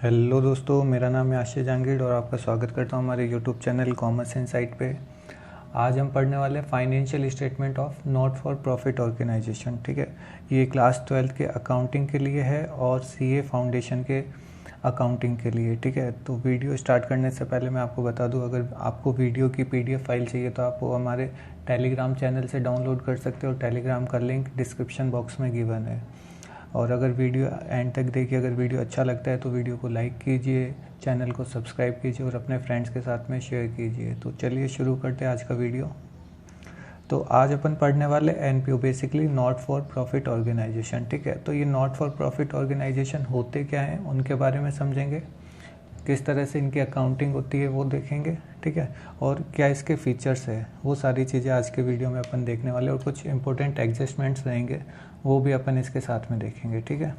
Hello दोस्तों, मेरा नाम है आशीष जहांगीर और आपका स्वागत करता हूं हमारे यूट्यूब चैनल कॉमर्स इनसाइट पे। आज हम पढ़ने वाले financial statement of not for profit organisation. ठीक है, ये क्लास 12 के अकाउंटिंग के लिए है और सीए फाउंडेशन के अकाउंटिंग के लिए। ठीक है, तो वीडियो स्टार्ट करने से पहले मैं आपको बता दूं, अगर आपको वीडियो की पीडीएफ फाइल चाहिए तो आप वो हमारे टेलीग्राम चैनल से डाउनलोड कर सकते हो। टेलीग्राम का लिंक डिस्क्रिप्शन बॉक्स में गिवन है। और अगर वीडियो एंड तक देखिए, अगर वीडियो अच्छा लगता है तो वीडियो को लाइक कीजिए, चैनल को सब्सक्राइब कीजिए और अपने फ्रेंड्स के साथ में शेयर कीजिए। तो चलिए शुरू करते हैं आज का वीडियो। तो आज अपन पढ़ने वाले NPO, basically not for profit organisation. ठीक है, तो ये नॉट फॉर प्रॉफिट ऑर्गेनाइजेशन होते क्या हैं उनके बारे में समझेंगे, किस तरह से इनकी अकाउंटिंग होती है वो देखेंगे। ठीक है, और क्या इसके फीचर्स है वो सारी चीज़ें आज के वीडियो में अपन देखने वाले, और कुछ इंपॉर्टेंट एडजस्टमेंट्स रहेंगे वो भी अपन इसके साथ में देखेंगे। ठीक है,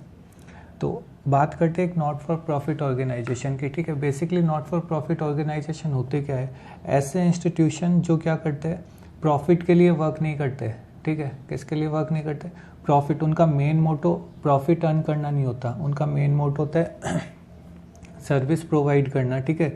तो बात करते हैं एक नॉट फॉर प्रॉफिट ऑर्गेनाइजेशन की। ठीक है, basically not for profit organisation होते क्या है, ऐसे इंस्टीट्यूशन जो क्या करते हैं, प्रॉफिट के लिए वर्क नहीं करते। ठीक है, किसके लिए वर्क नहीं करते, प्रॉफिट। उनका मेन मोटो प्रॉफिट अर्न करना नहीं होता, उनका मेन मोटो होता है सर्विस प्रोवाइड करना। ठीक है,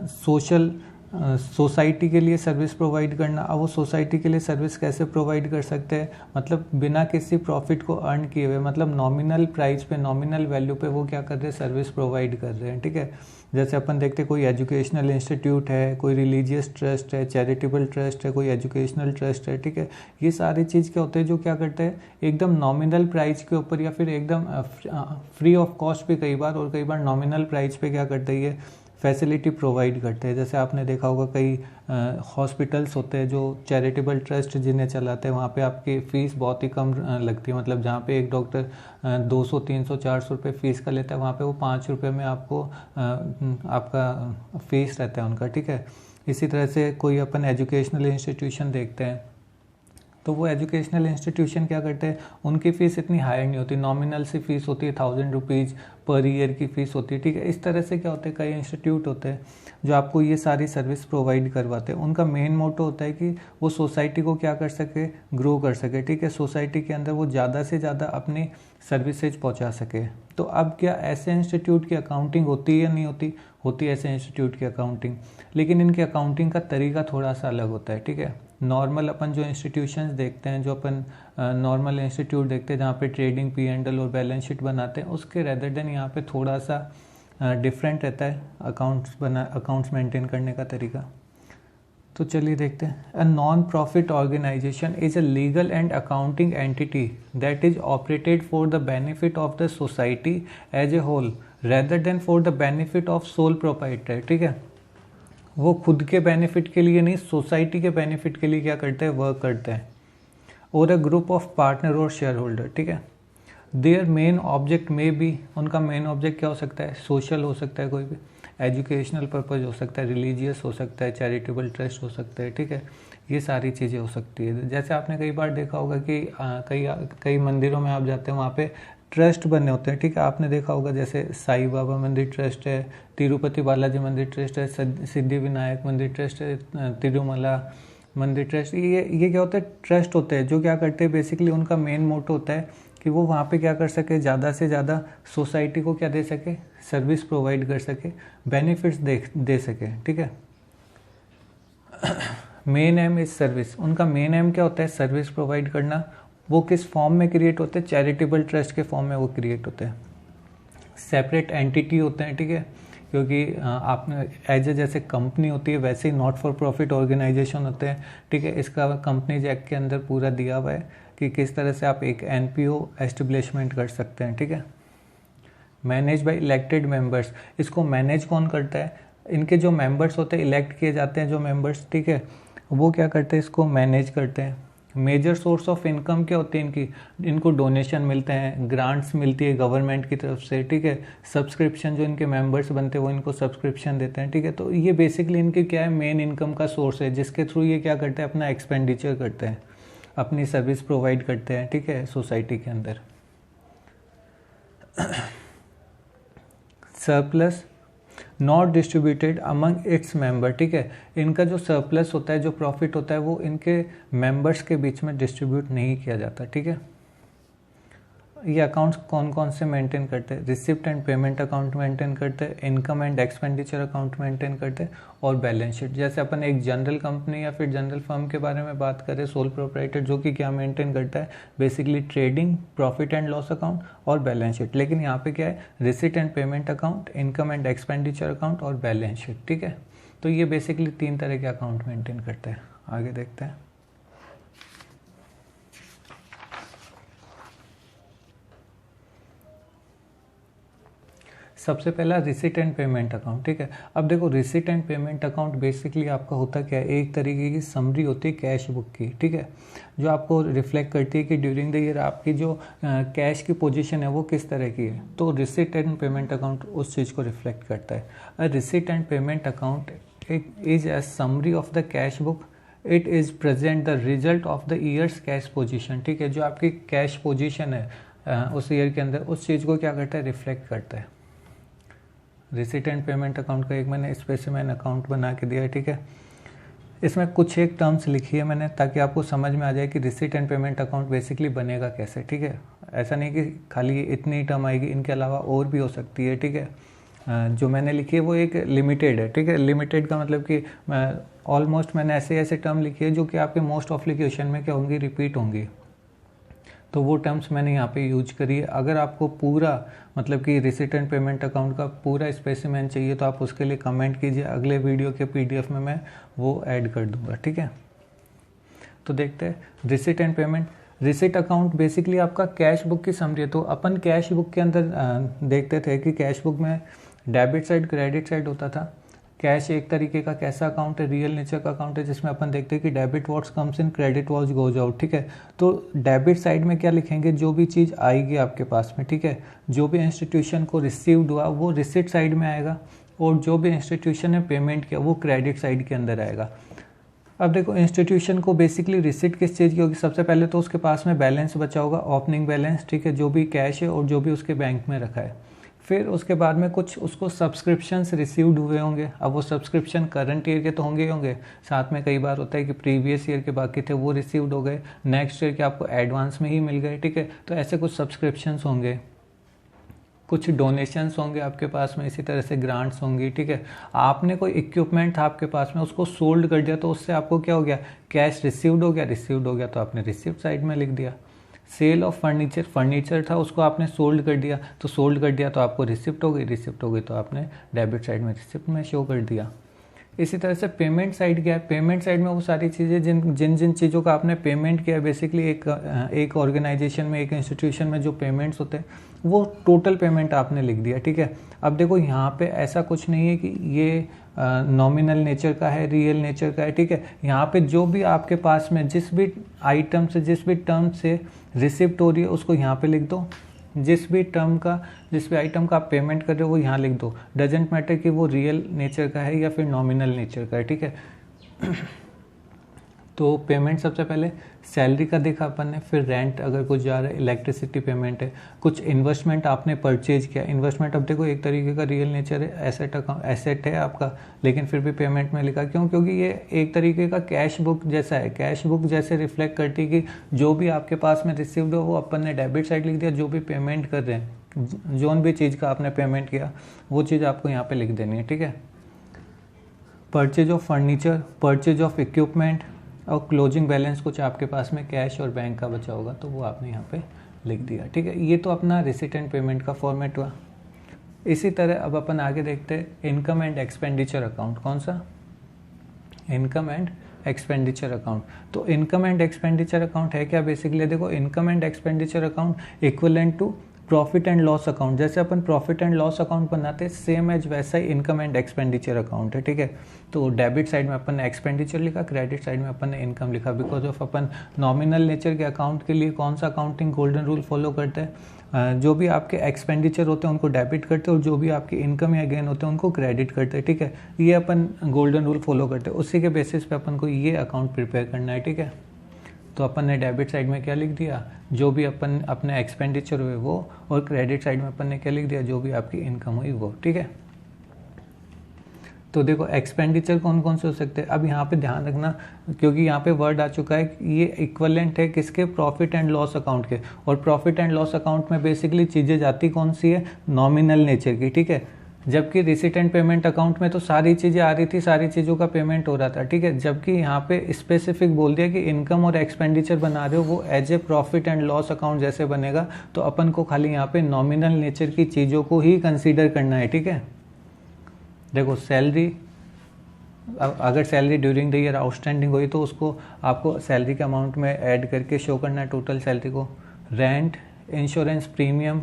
सोशल सोसाइटी के लिए सर्विस प्रोवाइड करना। अब वो सोसाइटी के लिए सर्विस कैसे प्रोवाइड कर सकते हैं, मतलब बिना किसी प्रॉफिट को अर्न किए हुए, मतलब नॉमिनल प्राइस पे, नॉमिनल वैल्यू पे वो क्या कर रहे हैं, सर्विस प्रोवाइड कर रहे हैं। ठीक है, जैसे अपन देखते हैं कोई एजुकेशनल इंस्टीट्यूट है, कोई रिलीजियस ट्रस्ट है, चैरिटेबल ट्रस्ट है, कोई एजुकेशनल ट्रस्ट है। ठीक है, ये सारी चीज़ क्या होते हैं, जो क्या करते हैं एकदम नॉमिनल प्राइस के ऊपर या फिर एकदम फ्री ऑफ कॉस्ट पे कई बार, और कई बार नॉमिनल प्राइस पे क्या करते हैं, ये फैसिलिटी प्रोवाइड करते हैं। जैसे आपने देखा होगा कई हॉस्पिटल्स होते हैं जो चैरिटेबल ट्रस्ट जिन्हें चलाते हैं, वहाँ पे आपकी फ़ीस बहुत ही कम लगती है। मतलब जहाँ पे एक डॉक्टर 200, 300, 400 रुपये फ़ीस का लेता है, वहाँ पे वो 5 रुपये में आपको आपका फ़ीस रहता है उनका। ठीक है, इसी तरह से कोई अपन एजुकेशनल इंस्टीट्यूशन देखते हैं तो वो एजुकेशनल इंस्टीट्यूशन क्या करते हैं, उनकी फ़ीस इतनी हाई नहीं होती, नॉमिनल सी फ़ीस होती है, 1000 रुपीज़ पर ईयर की फ़ीस होती है। ठीक है, इस तरह से क्या होते हैं, कई इंस्टीट्यूट होते हैं जो आपको ये सारी सर्विस प्रोवाइड करवाते हैं। उनका मेन मोटो होता है कि वो सोसाइटी को क्या कर सके, ग्रो कर सके। ठीक है, सोसाइटी के अंदर वो ज़्यादा से ज़्यादा अपनी सर्विसेज पहुँचा सके। तो अब क्या ऐसे इंस्टीट्यूट की अकाउंटिंग होती है या नहीं होती, होती है ऐसे इंस्टीट्यूट की अकाउंटिंग, लेकिन इनकी अकाउंटिंग का तरीका थोड़ा सा अलग होता है। ठीक है, नॉर्मल अपन जो इंस्टीट्यूशंस देखते हैं, जो अपन नॉर्मल इंस्टीट्यूट देखते हैं जहाँ पे ट्रेडिंग, P&L और बैलेंस शीट बनाते हैं, उसके रेदर देन यहाँ पे थोड़ा सा डिफरेंट रहता है अकाउंट्स मेंटेन करने का तरीका। तो चलिए देखते हैं। A non profit organisation is a legal and accounting entity that is operated for the benefit of the society as a whole rather than for the benefit of sole proprietor. ठीक है, वो खुद के बेनिफिट के लिए नहीं, society के benefit के लिए क्या करते हैं, वर्क करते हैं। और अ ग्रुप ऑफ पार्टनर और शेयर होल्डर। ठीक है, देयर मेन ऑब्जेक्ट में भी, उनका मेन ऑब्जेक्ट क्या हो सकता है, सोशल हो सकता है, कोई भी एजुकेशनल पर्पज़ हो सकता है, रिलीजियस हो सकता है, चैरिटेबल ट्रस्ट हो सकता है। ठीक है, ये सारी चीज़ें हो सकती है। जैसे आपने कई बार देखा होगा कि कई मंदिरों में आप जाते हैं, वहाँ पे ट्रस्ट बने होते हैं। ठीक है, आपने देखा होगा जैसे साईं बाबा मंदिर ट्रस्ट है, तिरुपति बालाजी मंदिर ट्रस्ट है, सिद्धि विनायक मंदिर ट्रस्ट है, तिरुमला मंदिर ट्रस्ट। ये क्या होता है, ट्रस्ट होते हैं जो क्या करते हैं, बेसिकली उनका मेन मोटो होता है कि वो वहाँ पे क्या कर सके, ज़्यादा से ज़्यादा सोसाइटी को क्या दे सके, सर्विस प्रोवाइड कर सके, बेनिफिट्स दे सके। ठीक है, मेन एम इज सर्विस, उनका मेन एम क्या होता है, सर्विस प्रोवाइड करना। वो किस फॉर्म में क्रिएट होते हैं, चैरिटेबल ट्रस्ट के फॉर्म में वो क्रिएट होते हैं, सेपरेट एंटिटी होते हैं। ठीक है, क्योंकि आपने एज ए जैसे कंपनी होती है वैसे ही नॉट फॉर प्रॉफिट ऑर्गेनाइजेशन होते हैं। ठीक है, इसका कंपनीज एक्ट के अंदर पूरा दिया हुआ है कि किस तरह से आप एक एनपीओ एस्टेब्लिशमेंट कर सकते हैं। ठीक है, मैनेज बाय इलेक्टेड मेंबर्स, इसको मैनेज कौन करता है, इनके जो मेंबर्स होते हैं, इलेक्ट किए जाते हैं जो मेंबर्स। ठीक है, वो क्या करते हैं, इसको मैनेज करते हैं। मेजर सोर्स ऑफ इनकम क्या होती है इनकी, इनको डोनेशन मिलते हैं, ग्रांट्स मिलती है गवर्नमेंट की तरफ से। ठीक है, सब्सक्रिप्शन, जो इनके मेंबर्स बनते हैं वो इनको सब्सक्रिप्शन देते हैं। ठीक है, तो ये बेसिकली इनकी क्या है, मेन इनकम का सोर्स है, जिसके थ्रू ये क्या करते हैं, अपना एक्सपेंडिचर करते हैं, अपनी सर्विस प्रोवाइड करते हैं। ठीक है, सोसाइटी के अंदर। Surplus not distributed among its member. ठीक है, इनका जो सरप्लस होता है, जो प्रॉफिट होता है, वो इनके मेंबर्स के बीच में डिस्ट्रीब्यूट नहीं किया जाता। ठीक है, ये अकाउंट्स कौन कौन से मेंटेन करते हैं? Receipt and payment account maintain करते हैं, income and expenditure account maintain करते हैं, और बैलेंस शीट। जैसे अपन एक जनरल कंपनी या फिर जनरल फर्म के बारे में बात करें, सोल प्रोप्राइटर, जो कि क्या मेंटेन करता है? Basically trading, profit and loss account और बैलेंस शीट। लेकिन यहाँ पे क्या है? Receipt and payment account, income and expenditure account और बैलेंस शीट। ठीक है, तो ये बेसिकली 3 तरह के अकाउंट मेंटेन करते हैं। आगे देखते हैं। सबसे पहला रिसिट एंड पेमेंट अकाउंट। ठीक है, अब देखो receipt and payment account basically आपका होता क्या है? एक तरीके की समरी होती है कैश बुक की। ठीक है, जो आपको रिफ्लेक्ट करती है कि ड्यूरिंग द ईयर आपकी जो कैश की पोजीशन है वो किस तरह की है। तो रिसिट एंड पेमेंट अकाउंट उस चीज़ को रिफ्लेक्ट करता है। Receipt and payment account is a summary of the cash book. It is present the result of the years cash position. ठीक है, जो आपकी कैश पोजीशन है उस ईयर के अंदर, उस चीज़ को क्या करता है? रिफ्लेक्ट करता है। रिसिट एंड पेमेंट अकाउंट का एक मैंने स्पेसिमेन अकाउंट बना के दिया है। ठीक है, इसमें कुछ एक टर्म्स लिखी है मैंने ताकि आपको समझ में आ जाए कि receipt and payment account basically बनेगा कैसे। ठीक है, ऐसा नहीं कि खाली इतनी टर्म आएगी, इनके अलावा और भी हो सकती है। ठीक है, जो मैंने लिखी है वो एक लिमिटेड है। ठीक है, लिमिटेड का मतलब कि ऑलमोस्ट मैंने ऐसे टर्म लिखी है जो कि आपके मोस्ट ऑफली क्वेश्चन में क्या होंगी? रिपीट होंगी। तो वो टर्म्स मैंने यहाँ पे यूज करी है। अगर आपको पूरा मतलब कि रिसिट एंड पेमेंट अकाउंट का पूरा स्पेसिमेन चाहिए तो आप उसके लिए कमेंट कीजिए, अगले वीडियो के पीडीएफ में मैं वो ऐड कर दूंगा। ठीक है, तो देखते हैं receipt and payment. Receipt account basically आपका कैश बुक की समरी है। तो अपन कैश बुक के अंदर देखते थे कि कैश बुक में डेबिट साइड, क्रेडिट साइड होता था। कैश एक तरीके का कैसा अकाउंट है? रियल नेचर का अकाउंट है, जिसमें अपन देखते हैं कि debit what's comes in, credit what's goes out. ठीक है, तो डेबिट साइड में क्या लिखेंगे? जो भी चीज़ आएगी आपके पास में, ठीक है, जो भी इंस्टीट्यूशन को रिसीव्ड हुआ वो रिसिट साइड में आएगा, और जो भी इंस्टीट्यूशन ने पेमेंट किया वो क्रेडिट साइड के अंदर आएगा। अब देखो इंस्टीट्यूशन को बेसिकली रिसिट किस चीज़ की होगी? सबसे पहले तो उसके पास में बैलेंस बचा होगा, ओपनिंग बैलेंस। ठीक है, जो भी कैश है और जो भी उसके बैंक में रखा है। फिर उसके बाद में कुछ उसको सब्सक्रिप्शंस रिसीव्ड हुए होंगे। अब वो सब्सक्रिप्शन करंट ईयर के तो होंगे ही होंगे, साथ में कई बार होता है कि प्रीवियस ईयर के बाकी थे वो रिसीव्ड हो गए, नेक्स्ट ईयर के आपको एडवांस में ही मिल गए। ठीक है, तो ऐसे कुछ सब्सक्रिप्शंस होंगे, कुछ डोनेशंस होंगे आपके पास में, इसी तरह से ग्रांट्स होंगी। ठीक है, आपने कोई इक्विपमेंट था आपके पास में, उसको सोल्ड कर दिया तो उससे आपको क्या हो गया? कैश रिसीव्ड हो गया। रिसीव्ड हो गया तो आपने रिसिप्ट साइड में लिख दिया। सेल ऑफ फर्नीचर, फर्नीचर था उसको आपने सोल्ड कर दिया, तो सोल्ड कर दिया तो आपको रिसिप्ट हो गई। रिसिप्ट हो गई तो आपने डेबिट साइड में रिसिप्ट में शो कर दिया। इसी तरह से पेमेंट साइड क्या है? पेमेंट साइड में वो सारी चीज़ें जिन जिन चीज़ों का आपने पेमेंट किया है, बेसिकली एक ऑर्गेनाइजेशन में, एक इंस्टीट्यूशन में जो पेमेंट्स होते हैं वो टोटल पेमेंट आपने लिख दिया। ठीक है, अब देखो यहाँ पे ऐसा कुछ नहीं है कि ये नॉमिनल नेचर का है, रियल नेचर का है। ठीक है, यहाँ पे जो भी आपके पास में जिस भी आइटम से, जिस भी टर्म से रिसिप्ट हो रही है उसको यहाँ पे लिख दो। जिस भी आइटम का आप पेमेंट कर रहे हो वो यहाँ लिख दो। डजेंट मैटर कि वो रियल नेचर का है या फिर नॉमिनल नेचर का है। ठीक है, तो पेमेंट सबसे पहले सैलरी का देखा अपन ने, फिर रेंट अगर कुछ जा रहा है, इलेक्ट्रिसिटी पेमेंट है, कुछ इन्वेस्टमेंट आपने परचेज किया। इन्वेस्टमेंट अब देखो एक तरीके का रियल नेचर है, एसेट है आपका, लेकिन फिर भी पेमेंट में लिखा। क्यों? क्योंकि ये एक तरीके का कैश बुक जैसा है। कैश बुक जैसे रिफ्लेक्ट करती है कि जो भी आपके पास में रिसीव्ड हो वो अपन ने डेबिट साइड लिख दिया, जो भी पेमेंट कर रहे हैं, जो भी चीज़ का आपने पेमेंट किया वो चीज़ आपको यहाँ पर लिख देनी है। ठीक है, purchase of furniture, purchase of equipment और क्लोजिंग बैलेंस कुछ आपके पास में कैश और बैंक का बचा होगा तो वो आपने यहाँ पे लिख दिया। ठीक है, ये तो अपना रिसिट एंड पेमेंट का फॉर्मेट हुआ। इसी तरह अब अपन आगे देखते हैं इनकम एंड एक्सपेंडिचर अकाउंट। कौन सा? Income and expenditure account. तो इनकम एंड एक्सपेंडिचर अकाउंट है क्या? बेसिकली देखो income and expenditure account equivalent to profit and loss account. जैसे अपन प्रॉफिट एंड लॉस अकाउंट बनाते हैं, सेम एज वैसा ही इनकम एंड एक्सपेंडिचर अकाउंट है। ठीक है, तो डेबिट साइड में अपन ने एक्सपेंडिचर लिखा, क्रेडिट साइड में अपन ने इनकम लिखा। Because of upon nominal nature के अकाउंट के लिए कौन सा अकाउंटिंग गोल्डन रूल फॉलो करते हैं? जो भी आपके एक्सपेंडिचर होते हैं उनको डेबिट करते हैं और जो भी आपकी इनकम या गेन होते हैं उनको क्रेडिट करते हैं। ठीक है, ये अपन गोल्डन रूल फॉलो करते हैं, उसी के बेसिस पे अपन को ये अकाउंट प्रिपेयर करना है। ठीक है, तो अपन ने डेबिट साइड में क्या लिख दिया? जो भी अपन अपने एक्सपेंडिचर हुए वो, और क्रेडिट साइड में अपन ने क्या लिख दिया? जो भी आपकी इनकम हुई वो। ठीक है, तो देखो एक्सपेंडिचर कौन कौन से हो सकते हैं। अब यहाँ पे ध्यान रखना, क्योंकि यहाँ पे वर्ड आ चुका है कि ये इक्वलेंट है किसके, प्रॉफिट एंड लॉस अकाउंट के। और प्रॉफिट एंड लॉस अकाउंट में बेसिकली चीज़ें जाती कौन सी है, नॉमिनल नेचर की, ठीक है। जबकि रिसीट एंड पेमेंट अकाउंट में तो सारी चीज़ें आ रही थी, सारी चीज़ों का पेमेंट हो रहा था, ठीक है। जबकि यहाँ पे स्पेसिफिक बोल दिया कि इनकम और एक्सपेंडिचर बना रहे हो वो as a profit and loss account जैसे बनेगा, तो अपन को खाली यहाँ पे नॉमिनल नेचर की चीज़ों को ही कंसीडर करना है, ठीक है। देखो सैलरी, अगर salary during the year outstanding हुई तो उसको आपको सैलरी के अमाउंट में ऐड करके शो करना है टोटल सैलरी को। रेंट, इंश्योरेंस प्रीमियम,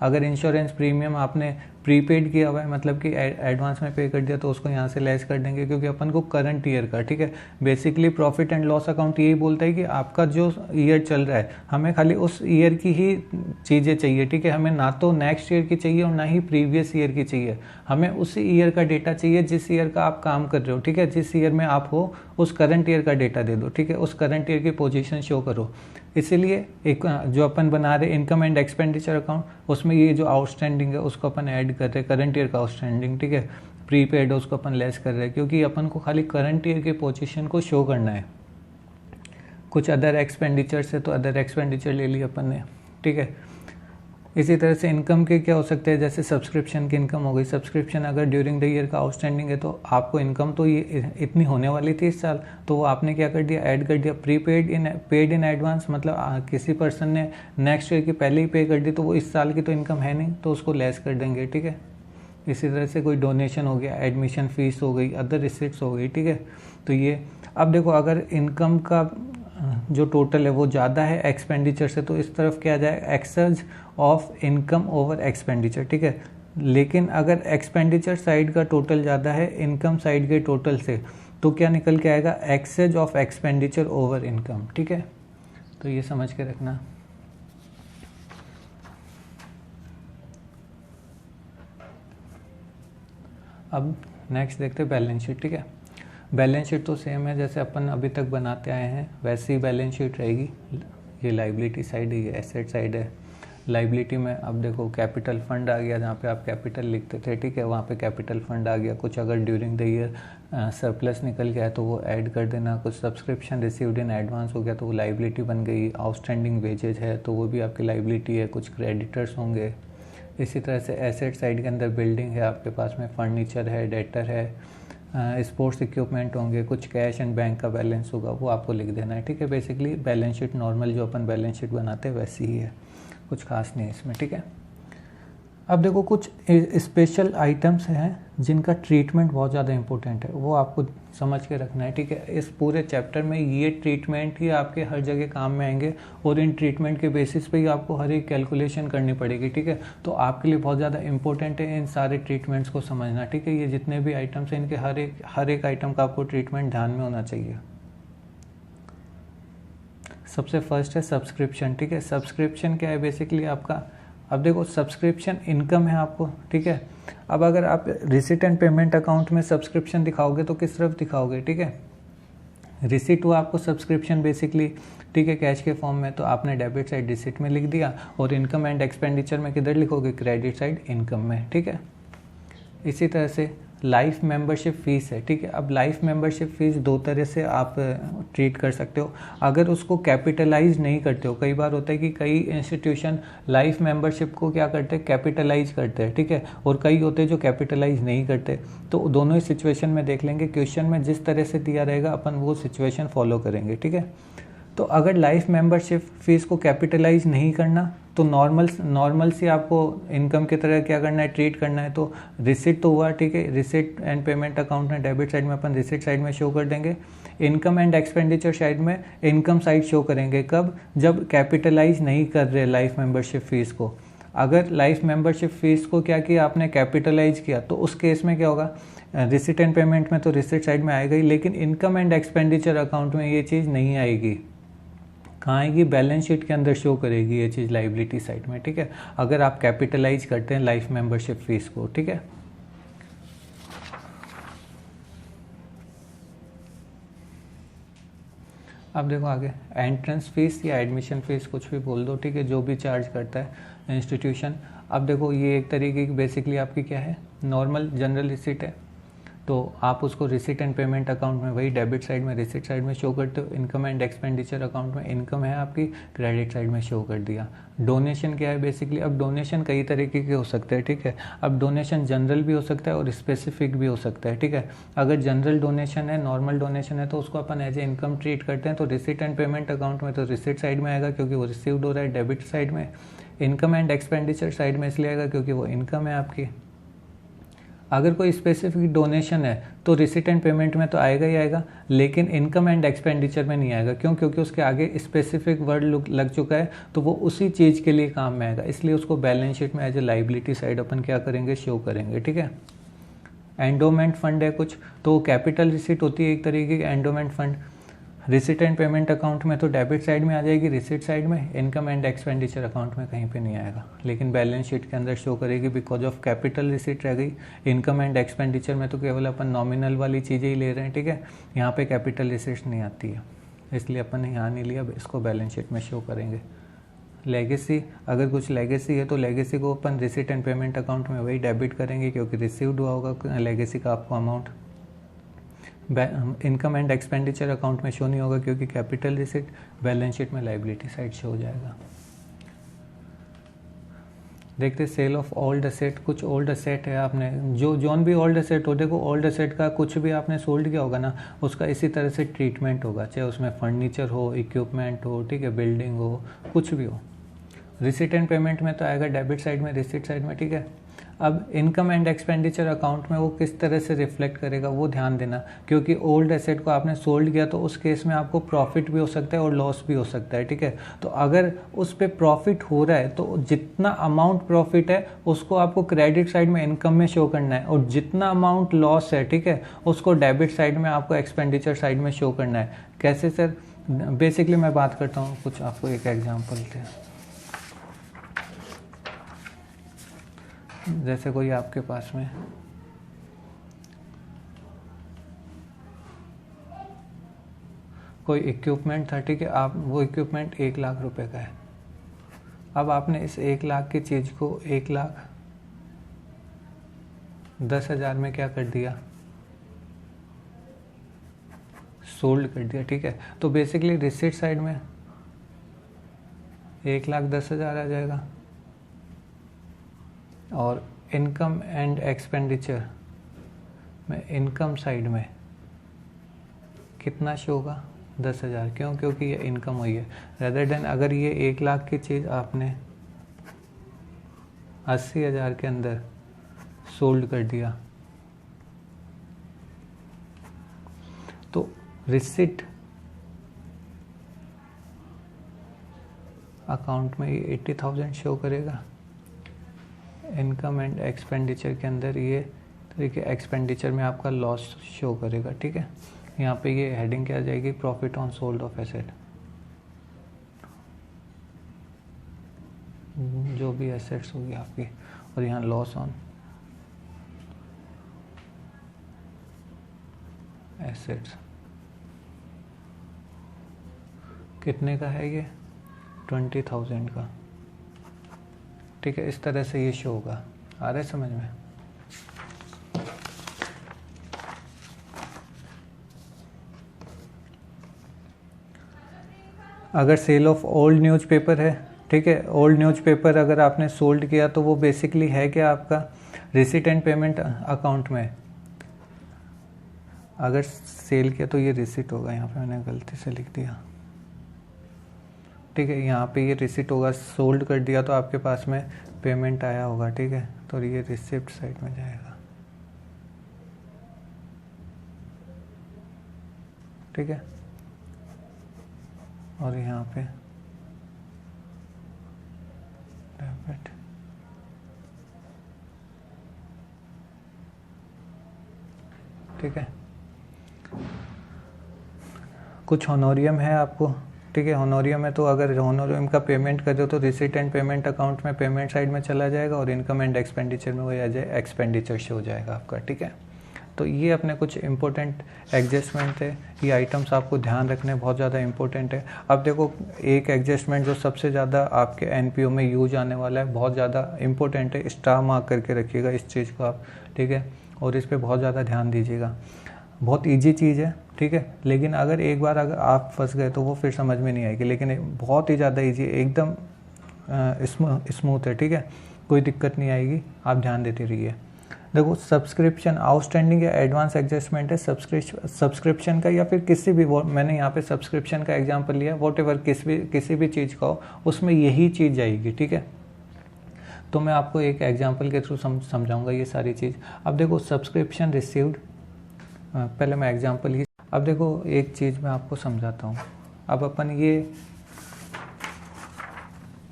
अगर इंश्योरेंस प्रीमियम आपने प्रीपेड किया हुआ है, मतलब कि एडवांस में पे कर दिया, तो उसको यहाँ से लेस कर देंगे, क्योंकि अपन को करंट ईयर का, ठीक है। Basically profit and loss account यही बोलता है कि आपका जो ईयर चल रहा है, हमें खाली उस ईयर की ही चीज़ें चाहिए, ठीक है। हमें ना तो नेक्स्ट ईयर की चाहिए और ना ही प्रीवियस ईयर की चाहिए, हमें उसी ईयर का डेटा चाहिए जिस ईयर का आप काम कर रहे हो, ठीक है। जिस ईयर में आप हो उस करंट ईयर का डेटा दे दो, ठीक है। उस करंट ईयर की पोजीशन शो करो। इसीलिए एक जो अपन बना रहे इनकम एंड एक्सपेंडिचर अकाउंट, उसमें ये जो आउटस्टैंडिंग है उसको अपन ऐड कर रहे हैं, करंट ईयर का आउटस्टैंडिंग, ठीक है। प्रीपेड है उसको अपन लेस कर रहे हैं, क्योंकि अपन को खाली करंट ईयर की पोजीशन को शो करना है। कुछ अदर एक्सपेंडिचर है तो अदर एक्सपेंडिचर ले लिया अपन ने, ठीक है। इसी तरह से इनकम के क्या हो सकते हैं, जैसे सब्सक्रिप्शन की इनकम हो गई। सब्सक्रिप्शन अगर ड्यूरिंग द ईयर का आउटस्टैंडिंग है तो आपको इनकम तो ये इतनी होने वाली थी इस साल, तो वो आपने क्या कर दिया, ऐड कर दिया। पेड इन एडवांस, मतलब किसी पर्सन ने नेक्स्ट ईयर की पहले ही पे कर दी, तो वो इस साल की तो इनकम है नहीं, तो उसको लेस कर देंगे, ठीक है। इसी तरह से कोई डोनेशन हो गया, एडमिशन फीस हो गई, अदर रिसिप्ट्स हो गई, ठीक है। तो ये अब देखो, अगर इनकम का जो टोटल है वो ज़्यादा है एक्सपेंडिचर से, तो इस तरफ क्या जाए, excess of income over expenditure, ठीक है। लेकिन अगर एक्सपेंडिचर साइड का टोटल ज़्यादा है इनकम साइड के टोटल से, तो क्या निकल के आएगा, excess of expenditure over income, ठीक है। तो ये समझ के रखना। अब नेक्स्ट देखते हैं बैलेंस शीट, ठीक है। बैलेंस शीट तो सेम है जैसे अपन अभी तक बनाते आए हैं, वैसी ही बैलेंस शीट रहेगी। ये लाइबिलिटी साइड है, ये एसेट साइड है। लाइबिलिटी में अब देखो कैपिटल फंड आ गया, जहाँ पे आप कैपिटल लिखते थे, ठीक है, वहाँ पे कैपिटल फंड आ गया। कुछ अगर ड्यूरिंग द ईयर सरप्लस निकल गया तो वो ऐड कर देना। कुछ सब्सक्रिप्शन रिसीव्ड इन एडवांस हो गया तो वो लाइबिलिटी बन गई। आउटस्टैंडिंग वेजेज है तो वो भी आपकी लाइबिलिटी है। कुछ क्रेडिटर्स होंगे। इसी तरह से एसेट साइड के अंदर बिल्डिंग है आपके पास में, फर्नीचर है, डेटर है, स्पोर्ट्स इक्विपमेंट होंगे, कुछ कैश एंड बैंक का बैलेंस होगा, वो आपको लिख देना है, ठीक है। बेसिकली बैलेंस शीट नॉर्मल जो अपन बैलेंस शीट बनाते हैं वैसी ही है, कुछ खास नहीं है इसमें, ठीक है। अब देखो कुछ स्पेशल आइटम्स हैं जिनका ट्रीटमेंट बहुत ज़्यादा इंपॉर्टेंट है, वो आपको समझ के रखना है, ठीक है। इस पूरे चैप्टर में ये ट्रीटमेंट ही आपके हर जगह काम में आएंगे और इन ट्रीटमेंट के बेसिस पे ही आपको हर एक कैलकुलेशन करनी पड़ेगी, ठीक है। तो आपके लिए बहुत ज़्यादा इंपॉर्टेंट है इन सारे ट्रीटमेंट्स को समझना, ठीक है। ये जितने भी आइटम्स हैं इनके हर एक आइटम का आपको ट्रीटमेंट ध्यान में होना चाहिए। सबसे फर्स्ट है सब्सक्रिप्शन, ठीक है। सब्सक्रिप्शन क्या है, बेसिकली आपका, अब देखो सब्सक्रिप्शन इनकम है आपको, ठीक है। अब अगर आप रिसिट एंड पेमेंट अकाउंट में सब्सक्रिप्शन दिखाओगे तो किस तरफ दिखाओगे, ठीक है। रिसिट हुआ आपको सब्सक्रिप्शन बेसिकली, ठीक है, कैश के फॉर्म में, तो आपने डेबिट साइड रिसिट में लिख दिया, और इनकम एंड एक्सपेंडिचर में किधर लिखोगे, क्रेडिट साइड इनकम में, ठीक है। इसी तरह से लाइफ मेंबरशिप फ़ीस है, ठीक है। अब लाइफ मेंबरशिप फ़ीस दो तरह से आप ट्रीट कर सकते हो। अगर उसको कैपिटलाइज नहीं करते हो, कई बार होता है कि कई इंस्टीट्यूशन लाइफ मेंबरशिप को क्या करते हैं, कैपिटलाइज करते हैं, ठीक है, और कई होते हैं जो कैपिटलाइज नहीं करते। तो दोनों ही सिचुएशन में देख लेंगे, क्वेश्चन में जिस तरह से दिया रहेगा अपन वो सिचुएशन फॉलो करेंगे, ठीक है। तो अगर लाइफ मेंबरशिप फ़ीस को कैपिटलाइज नहीं करना तो नॉर्मल से आपको इनकम की तरह क्या करना है, ट्रीट करना है। तो रिसिट तो हुआ, ठीक है, रिसिट एंड पेमेंट अकाउंट में डेबिट साइड में अपन रिसिट साइड में शो कर देंगे। इनकम एंड एक्सपेंडिचर साइड में इनकम साइड शो करेंगे, कब, जब कैपिटलाइज नहीं कर रहे लाइफ मेंबरशिप फ़ीस को। अगर लाइफ मेंबरशिप फ़ीस को क्या किया आपने, कैपिटलाइज किया, तो उस केस में क्या होगा, रिसिट एंड पेमेंट में तो रिसिट साइड में आएगा ही, लेकिन इनकम एंड एक्सपेंडिचर अकाउंट में ये चीज़ नहीं आएगी। कहाँ आएगी, बैलेंस शीट के अंदर शो करेगी ये चीज़ लाइबिलिटी साइड में, ठीक है, अगर आप कैपिटलाइज करते हैं लाइफ मेंबरशिप फीस को, ठीक है। अब देखो आगे, एंट्रेंस फीस या एडमिशन फीस कुछ भी बोल दो, ठीक है, जो भी चार्ज करता है इंस्टीट्यूशन। अब देखो ये एक तरीके की बेसिकली आपकी क्या है, नॉर्मल जनरल रिसिट है, तो आप उसको रिसिट एंड पेमेंट अकाउंट में वही डेबिट साइड में रिसिट साइड में शो करते हो, इनकम एंड एक्सपेंडिचर अकाउंट में इनकम है आपकी, क्रेडिट साइड में शो कर दिया। डोनेशन क्या है बेसिकली, अब डोनेशन कई तरीके के हो सकते हैं, ठीक है। अब डोनेशन जनरल भी हो सकता है और स्पेसिफिक भी हो सकता है, ठीक है। अगर जनरल डोनेशन है, नॉर्मल डोनेशन है, तो उसको अपन एज ए इनकम ट्रीट करते हैं, तो रिसिट एंड पेमेंट अकाउंट में तो रिसिट साइड में आएगा क्योंकि वो रिसीव्ड हो रहा है, डेबिट साइड में। इनकम एंड एक्सपेंडिचर साइड में इसलिए आएगा क्योंकि वो इनकम है आपकी। अगर कोई स्पेसिफिक डोनेशन है तो रिसिट एंड पेमेंट में तो आएगा ही आएगा, लेकिन इनकम एंड एक्सपेंडिचर में नहीं आएगा। क्यों? क्योंकि उसके आगे स्पेसिफिक वर्ड लग चुका है, तो वो उसी चीज़ के लिए काम में आएगा, इसलिए उसको बैलेंस शीट में एज ए लाइबिलिटी साइड अपन क्या करेंगे, शो करेंगे, ठीक है। एंडोमेंट फंड है कुछ, तो कैपिटल रिसिट होती है एक तरीके की endowment fund. Receipt and payment account में तो डेबिट साइड में आ जाएगी, रिसिट साइड में, इनकम एंड एक्सपेंडिचर अकाउंट में कहीं पे नहीं आएगा, लेकिन बैलेंस शीट के अंदर शो करेगी बिकॉज ऑफ कैपिटल रिसिट रह गई। इनकम एंड एक्सपेंडिचर में तो केवल अपन नॉमिनल वाली चीज़ें ही ले रहे हैं, ठीक है। यहाँ पे कैपिटल रिसिट नहीं आती है, इसलिए अपन ने यहाँ नहीं लिया, इसको बैलेंस शीट में शो करेंगे। लेगेसी, अगर कुछ लेगेसी है तो लेगेसी को अपन रिसिट एंड पेमेंट अकाउंट में वही डेबिट करेंगे क्योंकि रिसीव्ड हुआ होगा लेगेसी का आपको amount. Income and expenditure account में शो नहीं होगा क्योंकि कैपिटल रिसिट, बैलेंस शीट में लाइबिलिटी साइड शो हो जाएगा। देखते सेल ऑफ ओल्ड असेट, कुछ ओल्ड असेट है आपने, जो जोन भी ओल्ड असेट हो, देखो ओल्ड असेट का कुछ भी आपने सोल्ड किया होगा ना, उसका इसी तरह से ट्रीटमेंट होगा, चाहे उसमें फर्नीचर हो, इक्विपमेंट हो, ठीक है, बिल्डिंग हो, कुछ भी हो। रिसिट एंड पेमेंट में तो आएगा डेबिट साइड में, रिसिट साइड में, ठीक है। अब इनकम एंड एक्सपेंडिचर अकाउंट में वो किस तरह से रिफ्लेक्ट करेगा वो ध्यान देना, क्योंकि ओल्ड एसेट को आपने सोल्ड किया तो उस केस में आपको प्रॉफिट भी हो सकता है और लॉस भी हो सकता है, ठीक है। तो अगर उस पर प्रॉफिट हो रहा है तो जितना अमाउंट प्रॉफिट है उसको आपको क्रेडिट साइड में इनकम में शो करना है, और जितना अमाउंट लॉस है, ठीक है, उसको डेबिट साइड में आपको एक्सपेंडिचर साइड में शो करना है। कैसे सर? बेसिकली मैं बात करता हूँ, कुछ आपको एक एग्जाम्पल दें। जैसे कोई आपके पास में कोई इक्विपमेंट था, ठीक है, आप वो इक्विपमेंट 1 लाख रुपए का है। अब आपने इस 1 लाख की चीज़ को 1,10,000 में क्या कर दिया, सोल्ड कर दिया, ठीक है। तो बेसिकली रिसिट साइड में 1,10,000 आ जाएगा और इनकम एंड एक्सपेंडिचर में इनकम साइड में कितना शो होगा, 10,000। क्यों? क्योंकि ये इनकम हुई है। रेदर देन अगर ये 1 लाख की चीज़ आपने 80,000 के अंदर सोल्ड कर दिया तो रिसिट अकाउंट में ये 80,000 शो करेगा, इनकम एंड एक्सपेंडिचर के अंदर ये तरीके एक्सपेंडिचर में आपका लॉस शो करेगा, ठीक है। यहाँ पे ये हेडिंग क्या आ जाएगी, profit on sold off asset, जो भी एसेट्स होगी आपकी, और यहाँ लॉस ऑन एसेट्स कितने का है, ये 20,000 का, ठीक है। इस तरह से ये शो होगा। आ रहा है समझ में? अगर सेल ऑफ ओल्ड न्यूज़पेपर है, ठीक है, ओल्ड न्यूज़पेपर अगर आपने सोल्ड किया तो वो बेसिकली है क्या आपका रिसिट एंड पेमेंट अकाउंट में। अगर सेल किया तो ये रिसिट होगा, यहाँ पे मैंने गलती से लिख दिया, ठीक है। यहाँ पे ये रिसिट होगा, सोल्ड कर दिया तो आपके पास में पेमेंट आया होगा, ठीक है, तो ये रिसिप्ट साइड में जाएगा, ठीक है। और यहाँ पे डेबिट, ठीक है। कुछ होनोरियम है आपको, ठीक है। होनोरियम है तो अगर होनोरियम का पेमेंट कर दो तो रिसिट एंड पेमेंट अकाउंट में पेमेंट साइड में चला जाएगा और इनकम एंड एक्सपेंडिचर में वो एज ए एक्सपेंडिचर शो हो जाएगा आपका, ठीक है। तो ये अपने कुछ इंपॉर्टेंट एडजस्टमेंट है, ये आइटम्स आपको ध्यान रखने बहुत ज़्यादा इंपॉर्टेंट है। अब देखो एक एडजस्टमेंट जो सबसे ज़्यादा आपके एनपीओ में यूज आने वाला है, बहुत ज़्यादा इंपॉर्टेंट है, स्टार मार्क करके रखिएगा इस चीज़ को आप, ठीक है, और इस पर बहुत ज़्यादा ध्यान दीजिएगा। बहुत ईजी चीज़ है, ठीक है, लेकिन अगर एक बार अगर आप फंस गए तो वो फिर समझ में नहीं आएगी, लेकिन बहुत ही ज़्यादा ईजी, एकदम स्मूथ है, ठीक है, कोई दिक्कत नहीं आएगी, आप ध्यान देते रहिए। देखो सब्सक्रिप्शन आउटस्टैंडिंग या एडवांस एडजस्टमेंट है सब्सक्रिप्शन का, या फिर किसी भी, मैंने यहाँ पे सब्सक्रिप्शन का एग्जांपल लिया, वॉटएवर किसी भी चीज़ का हो उसमें यही चीज़ जाएगी, ठीक है। तो मैं आपको एक एग्जांपल के थ्रू समझाऊंगा ये सारी चीज़। अब देखो सब्सक्रिप्शन रिसीव्ड, पहले मैं एग्जांपल ही, अब देखो एक चीज़ मैं आपको समझाता हूँ। अब अपन ये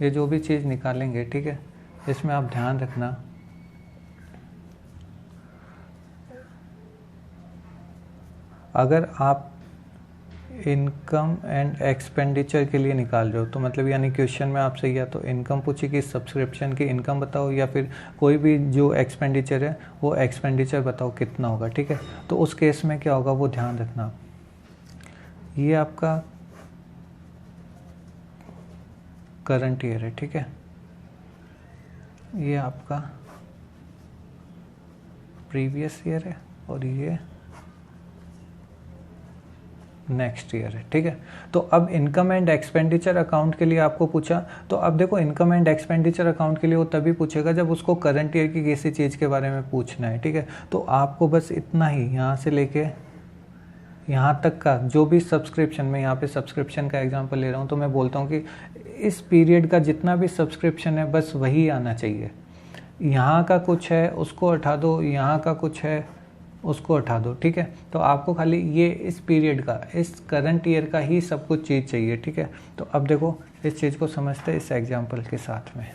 जो भी चीज़ निकालेंगे, ठीक है, इसमें आप ध्यान रखना, अगर आप इनकम एंड एक्सपेंडिचर के लिए निकाल रहे हो तो मतलब यानी क्वेश्चन में आपसे या तो इनकम पूछी कि सब्सक्रिप्शन की इनकम बताओ, या फिर कोई भी जो एक्सपेंडिचर है वो एक्सपेंडिचर बताओ कितना होगा, ठीक है। तो उस केस में क्या होगा वो ध्यान रखना। ये आपका करंट ईयर है, ठीक है, ये आपका प्रीवियस ईयर है और ये नेक्स्ट ईयर है, ठीक है। तो अब इनकम एंड एक्सपेंडिचर अकाउंट के लिए आपको पूछा, तो अब देखो इनकम एंड एक्सपेंडिचर अकाउंट के लिए वो तभी पूछेगा जब उसको करंट ईयर की किसी चीज़ के बारे में पूछना है, ठीक है। तो आपको बस इतना ही, यहाँ से लेके यहाँ तक का जो भी सब्सक्रिप्शन, मैं यहाँ पे सब्सक्रिप्शन का एग्जांपल ले रहा हूँ, तो मैं बोलता हूँ कि इस पीरियड का जितना भी सब्सक्रिप्शन है बस वही आना चाहिए। यहाँ का कुछ है उसको हटा दो, यहाँ का कुछ है उसको हटा दो, ठीक है। तो आपको खाली ये इस पीरियड का, इस करंट ईयर का ही सब कुछ चीज़ चाहिए, ठीक है। तो अब देखो इस चीज़ को समझते हैं इस एग्जांपल के साथ में।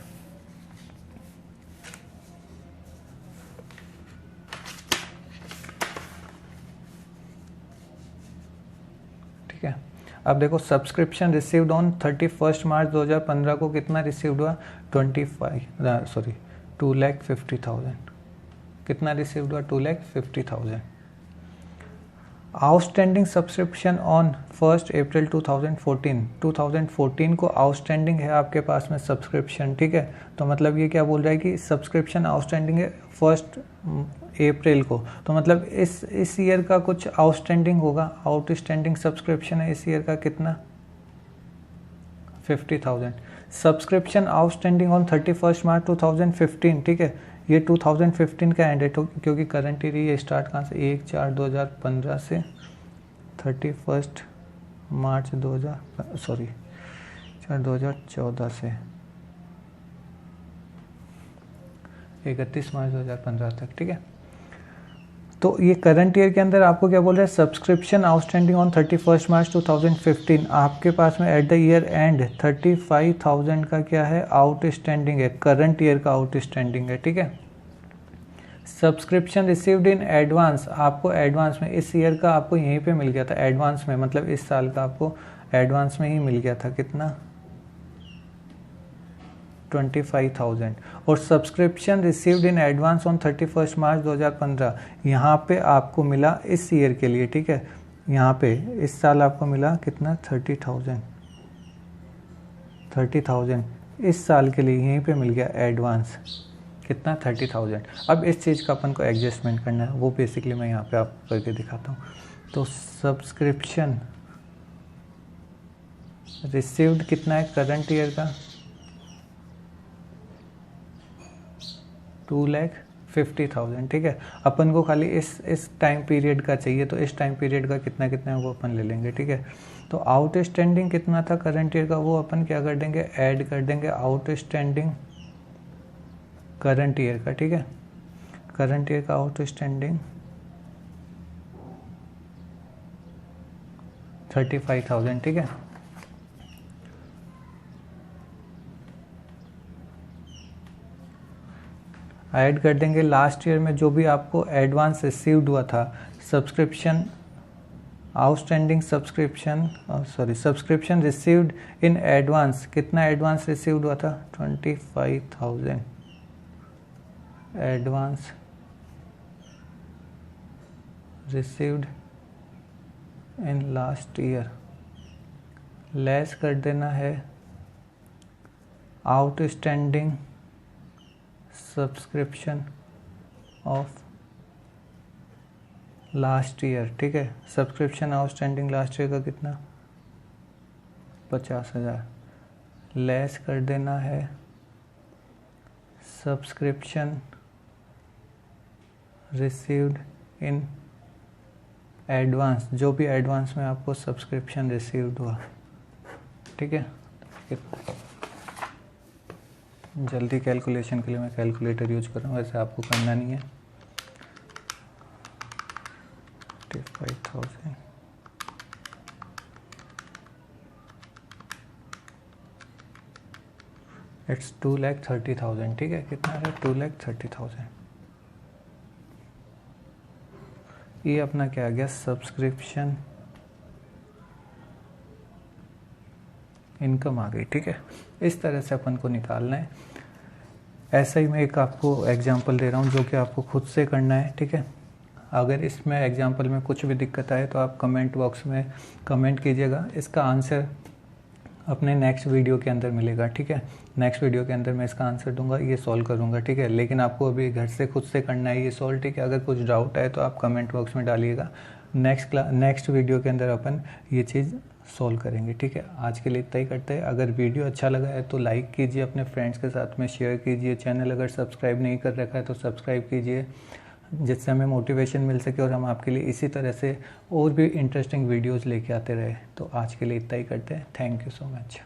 ठीक है, अब देखो सब्सक्रिप्शन रिसीव्ड ऑन 31 मार्च 2015 को कितना रिसीव्ड हुआ, 2,50,000। कितना रिसीव्ड हुआ, 2,50,000। आउटस्टैंडिंग सब्सक्रिप्शन ऑन 1 अप्रैल 2014 को आउटस्टैंडिंग है आपके पास में सब्सक्रिप्शन, ठीक है। तो मतलब ये क्या बोल रहा है कि सब्सक्रिप्शन आउटस्टैंडिंग है 1 अप्रैल को, तो मतलब इस ईयर का कुछ आउटस्टैंडिंग होगा, आउटस्टैंडिंग सब्सक्रिप्शन है इस ईयर का कितना, 50,000। सब्सक्रिप्शन आउटस्टैंडिंग ऑन 31 मार्च 2015, ठीक है, ये 2015 का एंड है, क्योंकि करंट ईयर ये स्टार्ट कहाँ से, 1/4/2015 से 31 मार्च 2014 से 31 मार्च 2015 तक, ठीक है। तो ये करंट ईयर के अंदर आपको क्या बोल रहा है, सब्सक्रिप्शन आउटस्टैंडिंग ऑन 31 मार्च 2015, आपके पास में एट द ईयर एंड 35,000 का क्या है, आउटस्टैंडिंग है, करंट ईयर का आउटस्टैंडिंग है, ठीक है। सब्सक्रिप्शन रिसीव्ड इन एडवांस, आपको एडवांस में इस ईयर का आपको यहीं पे मिल गया था, एडवांस में मतलब इस साल का आपको एडवांस में ही मिल गया था, कितना, 25,000। और subscription received in advance on 31 मार्च 2015, यहाँ पे आपको मिला इस ईयर के लिए, ठीक है, यहाँ पे इस साल आपको मिला कितना, 30,000 इस साल के लिए यहीं पे मिल गया एडवांस, कितना, 30,000। अब इस चीज़ का अपन को एडजस्टमेंट करना है, वो बेसिकली मैं यहाँ पे आपको करके दिखाता हूँ। तो सब्सक्रिप्शन रिसीव्ड कितना है करंट ईयर का, 2,50,000, ठीक है। अपन को खाली इस टाइम पीरियड का चाहिए, तो इस टाइम पीरियड का कितना कितना है वो अपन ले लेंगे, ठीक है। तो आउटस्टैंडिंग कितना था करंट ईयर का, वो अपन क्या कर देंगे, ऐड कर देंगे आउटस्टैंडिंग करंट ईयर का, ठीक है। करंट ईयर का आउटस्टैंडिंग 35,000, ठीक है। ऐड कर देंगे लास्ट ईयर में जो भी आपको एडवांस रिसीव्ड हुआ था, subscription outstanding subscription received in advance, कितना एडवांस रिसीव्ड हुआ था, 25,000 advance received in last year, less कर देना है outstanding subscription of last year. ठीक है, सब्सक्रिप्शन आउटस्टैंडिंग लास्ट ईयर का कितना, 50,000, लेस कर देना है सब्सक्रिप्शन रिसीव्ड इन एडवांस, जो भी एडवांस में आपको सब्सक्रिप्शन रिसीव्ड हुआ। ठीक है, जल्दी कैलकुलेशन के लिए मैं कैलकुलेटर यूज कर रहा हूँ, वैसे आपको करना नहीं है। 55,000 इट्स 2,30,000। ठीक है, कितना है, 2,30,000। ये अपना क्या आ गया, सब्सक्रिप्शन इनकम आ गई। ठीक है, इस तरह से अपन को निकालना है। ऐसा ही मैं एक आपको एग्जांपल दे रहा हूँ जो कि आपको खुद से करना है। ठीक है, अगर इसमें एग्जांपल में कुछ भी दिक्कत आए तो आप कमेंट बॉक्स में कमेंट कीजिएगा, इसका आंसर अपने नेक्स्ट वीडियो के अंदर मिलेगा। ठीक है, नेक्स्ट वीडियो के अंदर मैं इसका आंसर दूंगा, ये सॉल्व करूंगा। ठीक है, लेकिन आपको अभी घर से खुद से करना है ये सॉल्व। ठीक है, अगर कुछ डाउट है तो आप कमेंट बॉक्स में डालिएगा, नेक्स्ट वीडियो के अंदर अपन ये चीज़ सॉल्व करेंगे। ठीक है, आज के लिए इतना ही करते हैं। अगर वीडियो अच्छा लगा है तो लाइक कीजिए, अपने फ्रेंड्स के साथ में शेयर कीजिए, चैनल अगर सब्सक्राइब नहीं कर रखा है तो सब्सक्राइब कीजिए, जिससे हमें मोटिवेशन मिल सके और हम आपके लिए इसी तरह से और भी इंटरेस्टिंग वीडियोज़ लेके आते रहे। तो आज के लिए इतना ही करते हैं। Thank you so much.